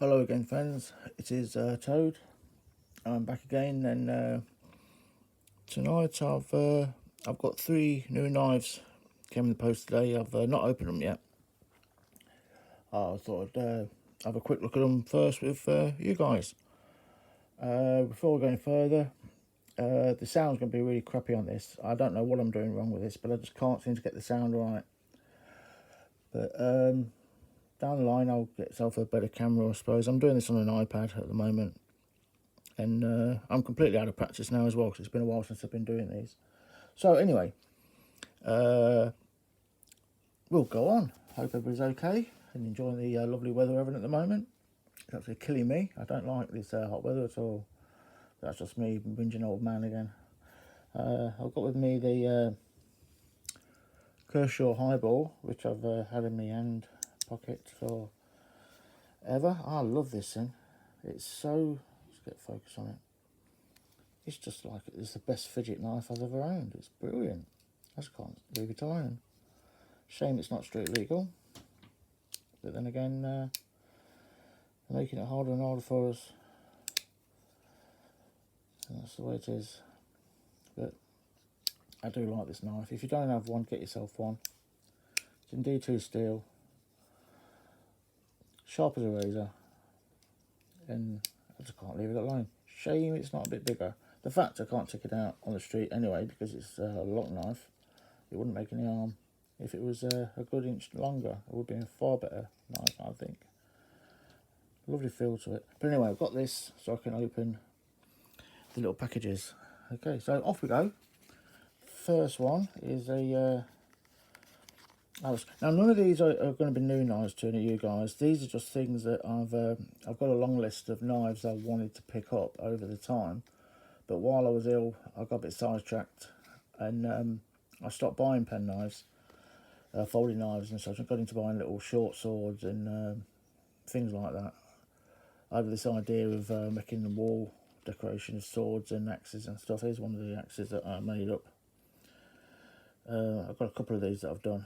Hello again, friends. It is Toad. I'm back again, and tonight I've got three new knives came in the post today. I've not opened them yet. I thought I'd have a quick look at them first with you guys. Before going further, the sound's going to be really crappy on this. I don't know what I'm doing wrong with this, but I just can't seem to get the sound right. But down the line, I'll get myself a better camera, I suppose. I'm doing this on an iPad at the moment. And I'm completely out of practice now as well, because it's been a while since I've been doing these. So anyway, we'll go on. Hope everybody's okay and enjoying the lovely weather we're having at the moment. It's actually killing me. I don't like this hot weather at all. That's just me, whinging old man again. I've got with me the Kershaw Highball, which I've had in my hand pocket for ever. I love this thing. It's so... Let's get focus on it. It's just like it's the best fidget knife I've ever owned. It's brilliant. I just can't leave it alone. Shame it's not street legal. But then again, they're making it harder and harder for us. And that's the way it is. But I do like this knife. If you don't have one, get yourself one. It's in D2 steel. Sharp as a razor. And I just can't leave it alone. Shame it's not a bit bigger. The fact I can't take it out on the street anyway, because it's a lock knife, it wouldn't make any harm. If it was a good inch longer, it would be a far better knife, I think. Lovely feel to it. But anyway, I've got this so I can open the little packages. Okay, so off we go. First one is a... now, none of these are going to be new knives to any of you guys. These are just things that I've got a long list of knives I wanted to pick up over the time. But while I was ill, I got a bit sidetracked, and I stopped buying pen knives, folding knives and such. I got into buying little short swords and things like that. I had this idea of making the wall decoration of swords and axes and stuff. Here's one of the axes that I made up. I've got a couple of these that I've done.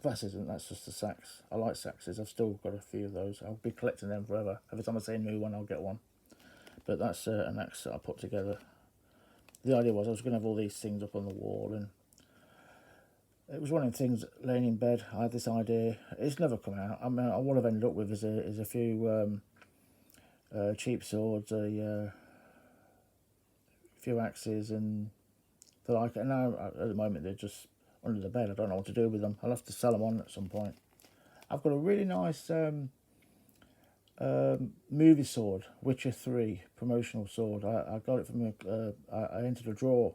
That isn't, that's just the sax. I like saxes. I've still got a few of those. I'll be collecting them forever. Every time I see a new one, I'll get one. But that's an axe that I put together. The idea was I was going to have all these things up on the wall, and it was one of the things laying in bed. I had this idea. It's never come out. I mean, what I've ended up with is a few cheap swords, a few axes, and the like. And now at the moment they're just under the bed. I don't know what to do with them. I'll have to sell them on at some point. I've got a really nice movie sword, Witcher 3 promotional sword. I got it from I entered a draw.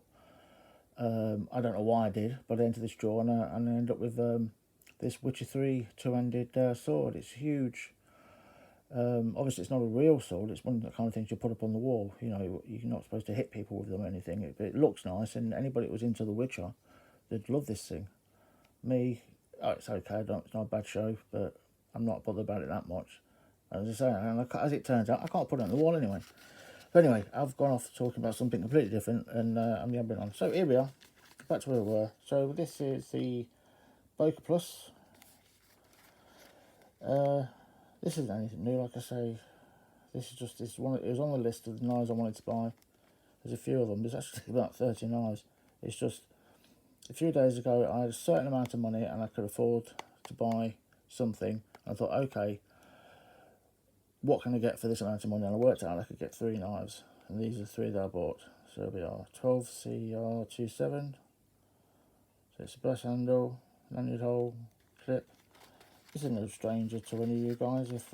I don't know why I did, but I entered this draw, and I ended up with this Witcher 3 two-handed sword. It's huge. Obviously it's not a real sword. It's one of the kind of things you put up on the wall. You know, you're not supposed to hit people with them or anything. It looks nice, and anybody that was into The Witcher, they'd love this thing. Me, oh, it's okay. It's not a bad show, but I'm not bothered about it that much. As I say, and as it turns out, I can't put it on the wall anyway. But anyway, I've gone off talking about something completely different, and I'm yabbering on. So here we are, back to where we were. So this is the Bokeh Plus. This isn't anything new, like I say. This is just this one. It was on the list of the knives I wanted to buy. There's a few of them. There's actually about 30 knives. It's just a few days ago I had a certain amount of money and I could afford to buy something. I thought, okay, what can I get for this amount of money? And I worked out I could get 3 knives, and these are 3 that I bought. So we are 12CR27. So it's a brass handle, lanyard hole, clip. This is no stranger to any of you guys. If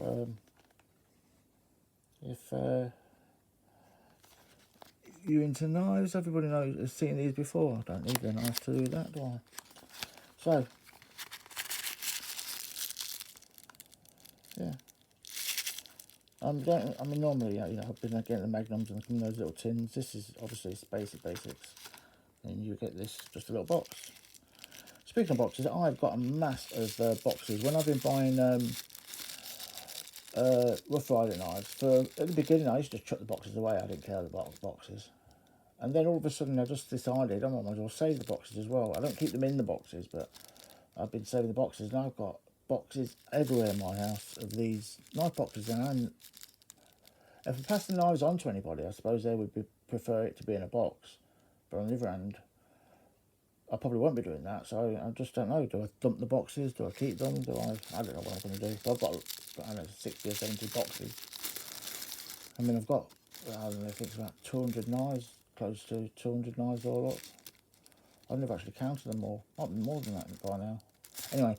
you're into knives, everybody knows has seen these before. I don't need a knife to do that, do I? So yeah. I mean, normally, you know, I've been getting the magnums and those little tins. This is obviously basics, and you get this just a little box. Speaking of boxes, I've got a mass of boxes. When I've been buying Rough Rider knives, at the beginning I used to chuck the boxes away. I didn't care about the boxes, and then all of a sudden I just decided I might as well save the boxes as well. I don't keep them in the boxes, but I've been saving the boxes, and I've got boxes everywhere in my house of these knife boxes, and if I pass the knives on to anybody, I suppose they would prefer it to be in a box. But on the other hand, I probably won't be doing that, so I just don't know. Do I dump the boxes? Do I keep them? I don't know what I'm going to do. But I've got, I don't know, 60 or 70 boxes. I mean, I've got, I don't know, I think it's about 200 knives, close to 200 knives all up. I've never actually counted them all. Might be more than that by now. Anyway,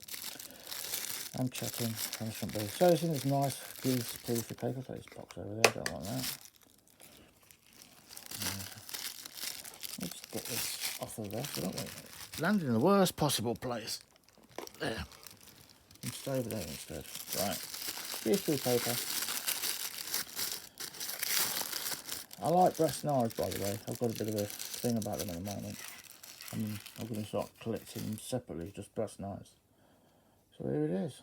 I'm chatting. I shouldn't be. So this is nice grease-proof paper plate box over there. I don't want that. Let's get this off of there, don't we? Landed in the worst possible place. There. And stay over there instead. Right. Grease-proof paper. I like brass knives, by the way. I've got a bit of a thing about them at the moment. I'm going to start collecting them separately, just brass knives. So here it is.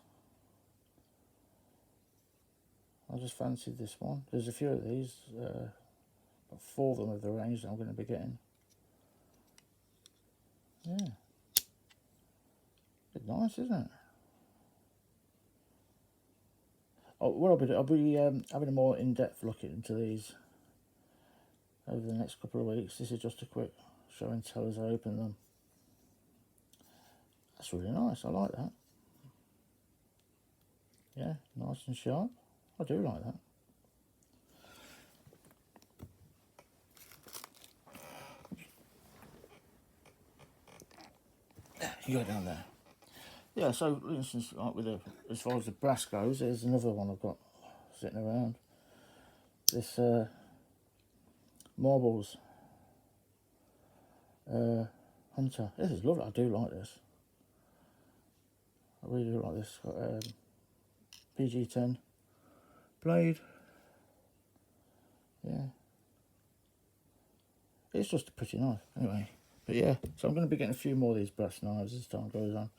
I just fancied this one. There's a few of these, about 4 of them of the range that I'm going to be getting. Yeah. Bit nice, isn't it? Oh, what I'll be having a more in-depth look into these over the next couple of weeks. This is just a quick show and tell as I open them. That's really nice. I like that. Yeah, nice and sharp. I do like that. You go down there. Yeah, so for instance, like with as far as the brass goes, there's another one I've got sitting around. This Marbles Hunter. This is lovely. I do like this. I really do like this. Got PG10 blade. Yeah. It's just a pretty knife. Anyway. But yeah, so I'm going to be getting a few more of these brass knives as time goes on.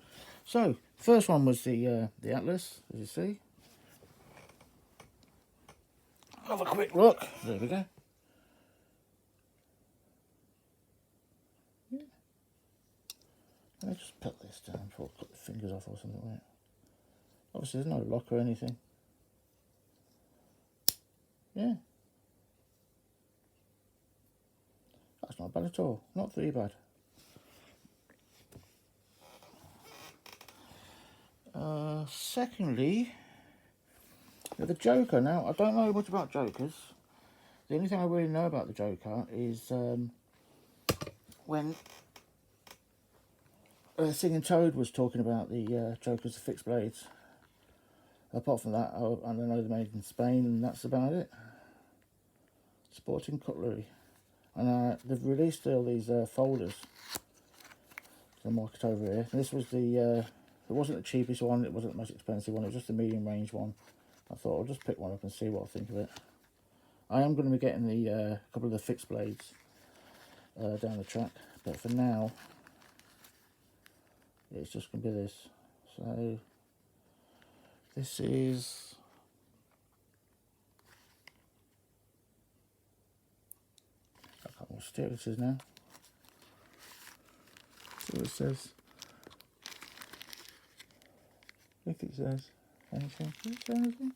So, first one was the Atlas, as you see. Have a quick look. There we go. Yeah. Let me just put this down before I cut the fingers off or something like that. Obviously, there's no lock or anything. Yeah. That's not bad at all. Not too bad. Secondly, the Joker. Now, I don't know much about Jokers. The only thing I really know about the Joker is when Singing Toad was talking about the Joker's fixed blades. Apart from that, I know they're made in Spain, and that's about it. Sporting Cutlery. And they've released all these folders. The market over here. And this was the, it wasn't the cheapest one, it wasn't the most expensive one, it was just the medium range one. I thought I'll just pick one up and see what I think of it. I am going to be getting the couple of the fixed blades down the track, but for now, it's just going to be this. So, this is... I can't remember what steel this is now. See what it says. If it says anything. Does it say anything?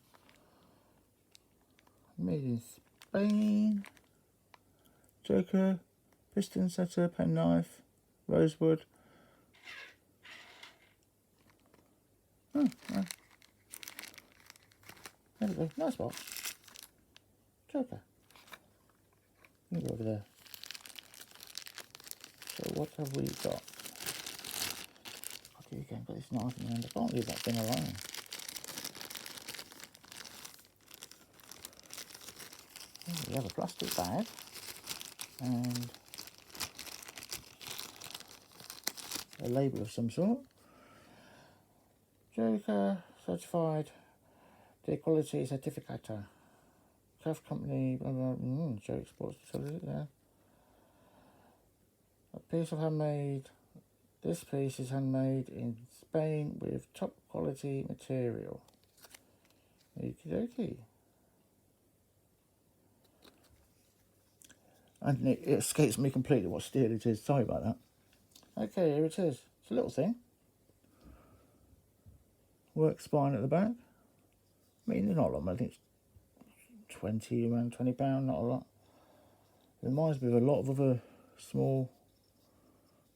Made in Spain. Joker. Piston setter. Pen knife. Rosewood. Oh, no. There we go. Nice box. Joker. Let me go over there. So what have we got? Okay, again, got this knife in the hand. I can't leave that thing alone. We have a plastic bag and a label of some sort. Joker certified the quality certificate. Craft company, blah, blah, Joke Sports Facility there. A piece of handmade. This piece is handmade in Spain with top quality material. Okie dokie. And it escapes me completely what steel it is. Sorry about that. Okay, here it is. It's a little thing. work spine at the back. I mean, they're not a lot, I think it's around £20, not a lot. It reminds me of a lot of other small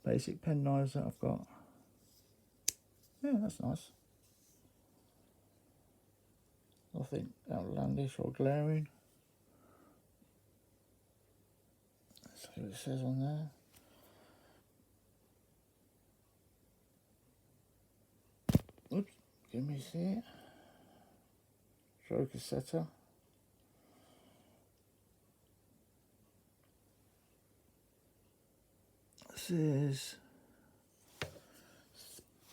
basic pen knives that I've got. Yeah, that's nice. Nothing outlandish or glaring. Let's see what it says on there. Oops, give me a see it. Joker setter. This is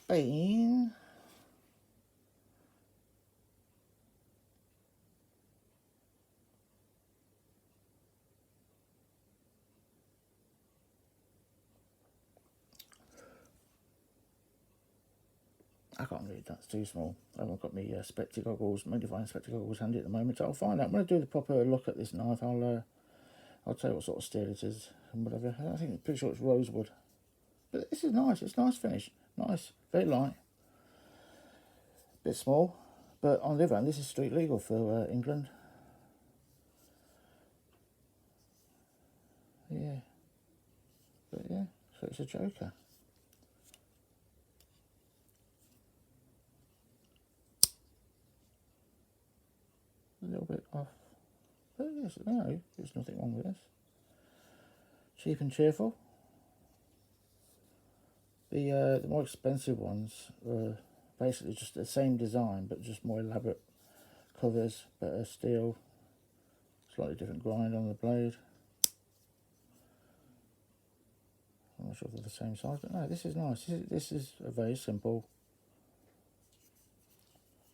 Spain. I can't read, that's too small. I haven't got my Spectre goggles, magnifying Spectre goggles handy at the moment, so I'll find out. When I do the proper look at this knife, I'll tell you what sort of steel it is and whatever. I think I'm pretty sure it's rosewood. But this is nice, it's nice finish. Nice, very light. Bit small, but on the other hand, this is street legal for England. Yeah. But yeah, so it's a joker. A little bit off. But yes, no, there's nothing wrong with this. Cheap and cheerful. The more expensive ones were basically just the same design, but just more elaborate covers, better steel, slightly different grind on the blade. I'm not sure if they're the same size, but no, this is nice. This is a very simple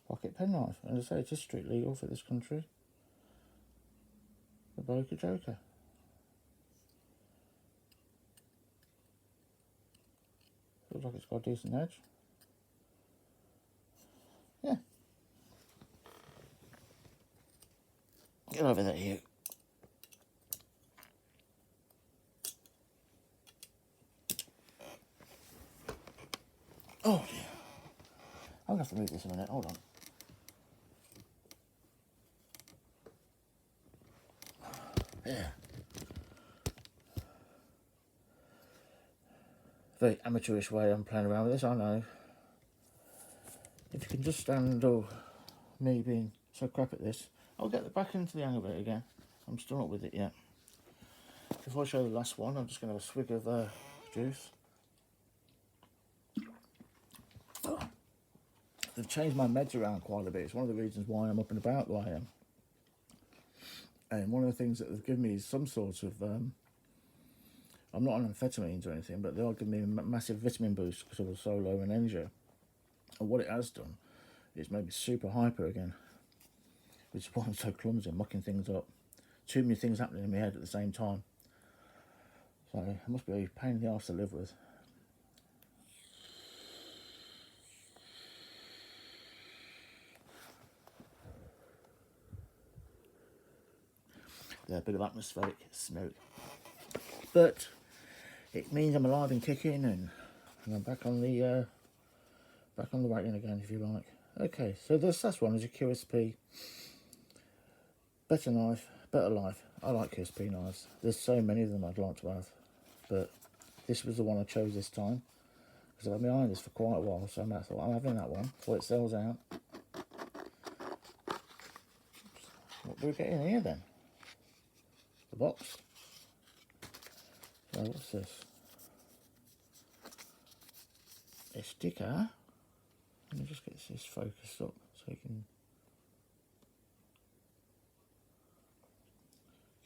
pocket pen knife. And as I say, it is street legal for this country. The Boca Joker. Feels like it's got a decent edge. Yeah. Get over there, you. Oh dear. I'm going to have to move this in a minute. Hold on. Yeah. Very amateurish way I'm playing around with this, I know. If you can just handle me being so crap at this, I'll get back into the hang of it again. I'm still not with it yet. Before I show the last one, I'm just going to have a swig of juice. They've changed my meds around quite a bit. It's one of the reasons why I'm up and about the way I am. And one of the things that they've given me is some sort of, I'm not on amphetamines or anything, but they are giving me a massive vitamin boost because I was so low in energy. And what it has done is made me super hyper again, which is why I'm so clumsy, mucking things up. Too many things happening in my head at the same time. So it must be a pain in the arse to live with. A bit of atmospheric smoke, but it means I'm alive and kicking, and I'm back on the wagon again, if you like. Okay, so this last one is a QSP Better Knife, Better Life. I like QSP knives. There's so many of them I'd like to have, but this was the one I chose this time because I've had my eye on this for quite a while. So I thought I'm having that one before it sells out. What do we get in here then? The box. So what's this? A sticker. Let me just get this focused up so you can.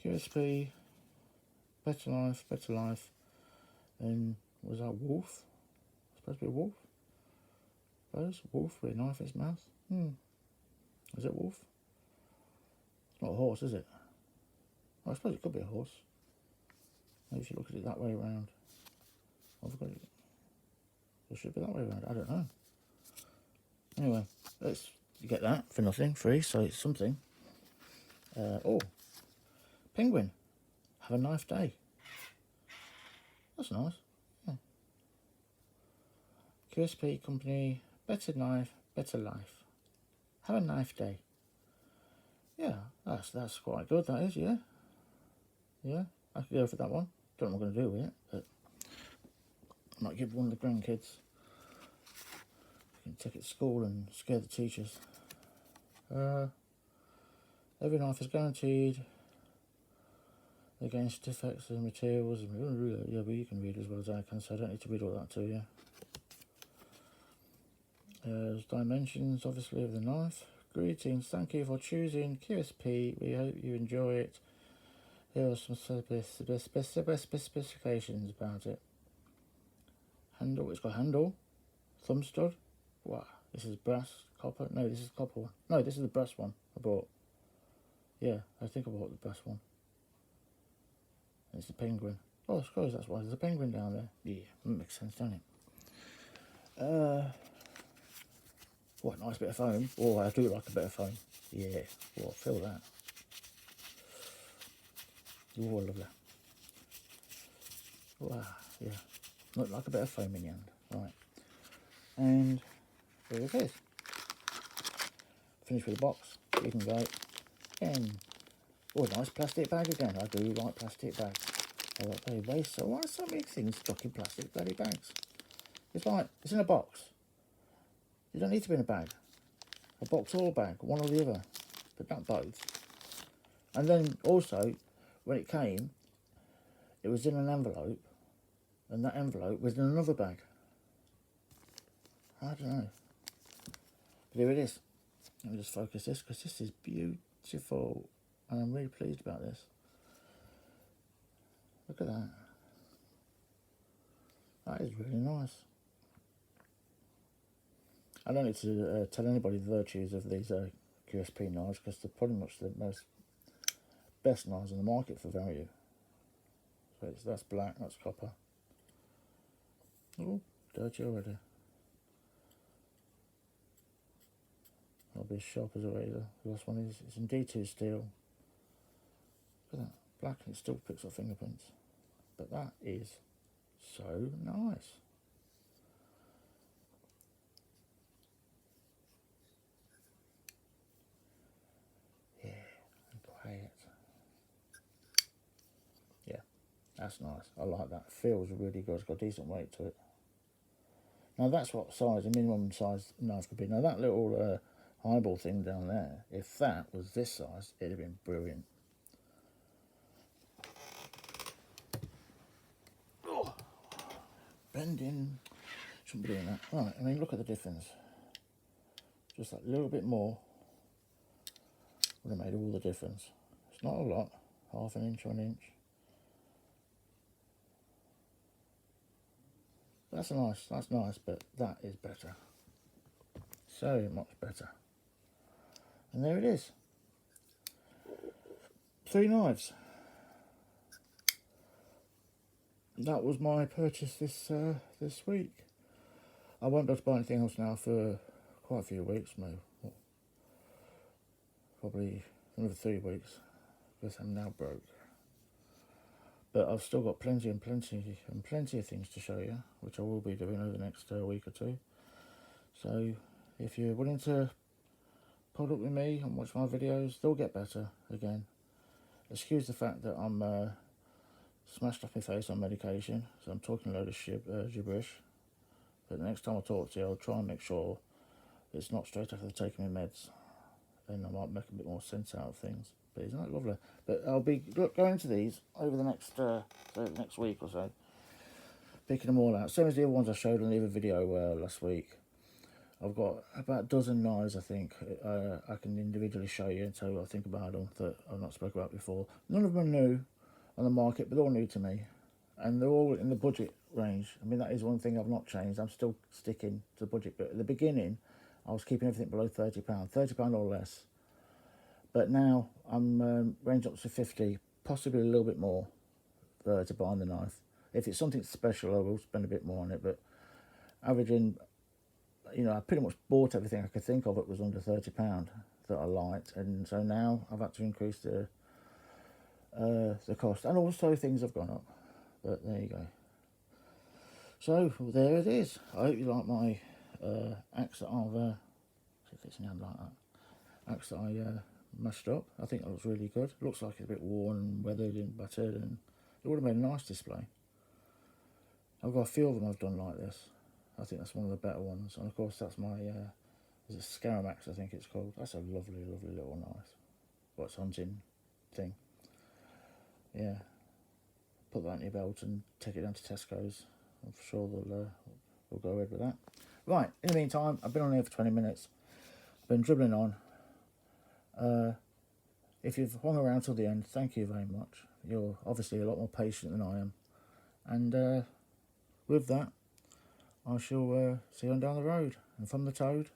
QSP, Better Life, Better Life. And was that wolf? Supposed to be a wolf? Suppose wolf with a knife in its mouth. Is it wolf? It's not a horse, is it? I suppose it could be a horse. Maybe if you look at it that way around. I've got it. It should be that way around. I don't know. Anyway, you get that for nothing, free, so it's something. Oh, penguin. Have a nice day. That's nice. Yeah. QSP company, Better Knife, better life. Have a knife day. Yeah, that's quite good, that is, yeah. Yeah, I could go for that one. Don't know what I'm going to do with it, but I might give one of the grandkids. You can take it to school and scare the teachers. Every knife is guaranteed against defects in materials. Yeah, but you can read as well as I can, so I don't need to read all that to you. There's dimensions, obviously, of the knife. Greetings, thank you for choosing QSP. We hope you enjoy it. Here are some specifications about it. Handle, it's got handle, thumb stud. Wow, this is brass, copper. No, this is copper one. No, this is the brass one I bought. Yeah, I think I bought the brass one. It's the penguin. Oh, I suppose that's why there's a penguin down there. Yeah, that makes sense, doesn't it? What a nice bit of foam. Oh, I do like a bit of foam. Yeah, well, feel that. Oh, lovely. Wow, yeah. Look like a bit of foam in the end. Right. And there it is. Finished with the box. You can go. And, oh, nice plastic bag again. I do like plastic bags. They waste. So why are so many things stuck in plastic bloody bags? It's like, it's in a box. You don't need to be in a bag. A box or a bag, one or the other, but not both. And then also, when it came, it was in an envelope, and that envelope was in another bag. I don't know. But here it is. Let me just focus this, because this is beautiful, and I'm really pleased about this. Look at that. That is really nice. I don't need to tell anybody the virtues of these QSP knives, because they're pretty much the best knives in the market for value. So that's black, that's copper. Oh, dirty already. That'll be as sharp as a razor. The last one is, it's in D2 steel. Look at that, black, and it still picks up fingerprints. But that is so nice. Yeah, and quiet. Yeah, that's nice. I like that. Feels really good. It's got decent weight to it. Now that's what size, a minimum size knife could be. Now that little eyeball thing down there, if that was this size, it'd have been brilliant. Oh, bending. Shouldn't be doing that. Right, I mean, look at the difference. Just that little bit more would have made all the difference. It's not a lot, half an inch or an inch. That's nice, but that is better. So much better. And there it is. 3 knives. That was my purchase this week. I won't be able to buy anything else now for quite a few weeks, maybe. Probably another 3 weeks, because I'm now broke. But I've still got plenty of things to show you, which I will be doing over the next week or two. So if you're willing to put up with me and watch my videos, they'll get better again. Excuse the fact that I'm smashed off my face on medication, so I'm talking a load of gibberish. But the next time I talk to you, I'll try and make sure it's not straight after taking my meds, and I might make a bit more sense out of things. But isn't that lovely? But I'll be going into these over the next week or so, picking them all out. Same as the other ones I showed in the other video last week. I've got about a dozen knives, I think, I can individually show you and tell you what I think about them that I've not spoken about before. None of them are new on the market, but they're all new to me. And they're all in the budget range. I mean, that is one thing I've not changed. I'm still sticking to the budget. But at the beginning, I was keeping everything below £30, £30 or less. But now I'm ranged up to 50, possibly a little bit more to buy the knife. If it's something special, I will spend a bit more on it. But averaging, you know, I pretty much bought everything I could think of that was under £30 that I liked. And so now I've had to increase the cost. And also things have gone up. But there you go. So there it is. I hope you like my axe that I've it fits in your hand like that. Axe that I mashed up. I think that looks really good. Looks like it's a bit worn and weathered and battered, and it would have made a nice display. I've got a few of them I've done like this. I think that's one of the better ones. And of course that's my, there's a Scaramax I think it's called. That's a lovely, lovely little knife. What's hunting thing. Yeah. Put that in your belt and take it down to Tesco's. I'm sure they'll go ahead with that. Right, in the meantime, I've been on here for 20 minutes. I've been dribbling on. If you've hung around till the end, thank you very much. You're obviously a lot more patient than I am. And with that, I shall see you on down the road. And from the Toad,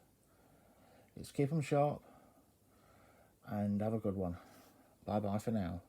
it's keep 'em sharp and have a good one. Bye bye for now.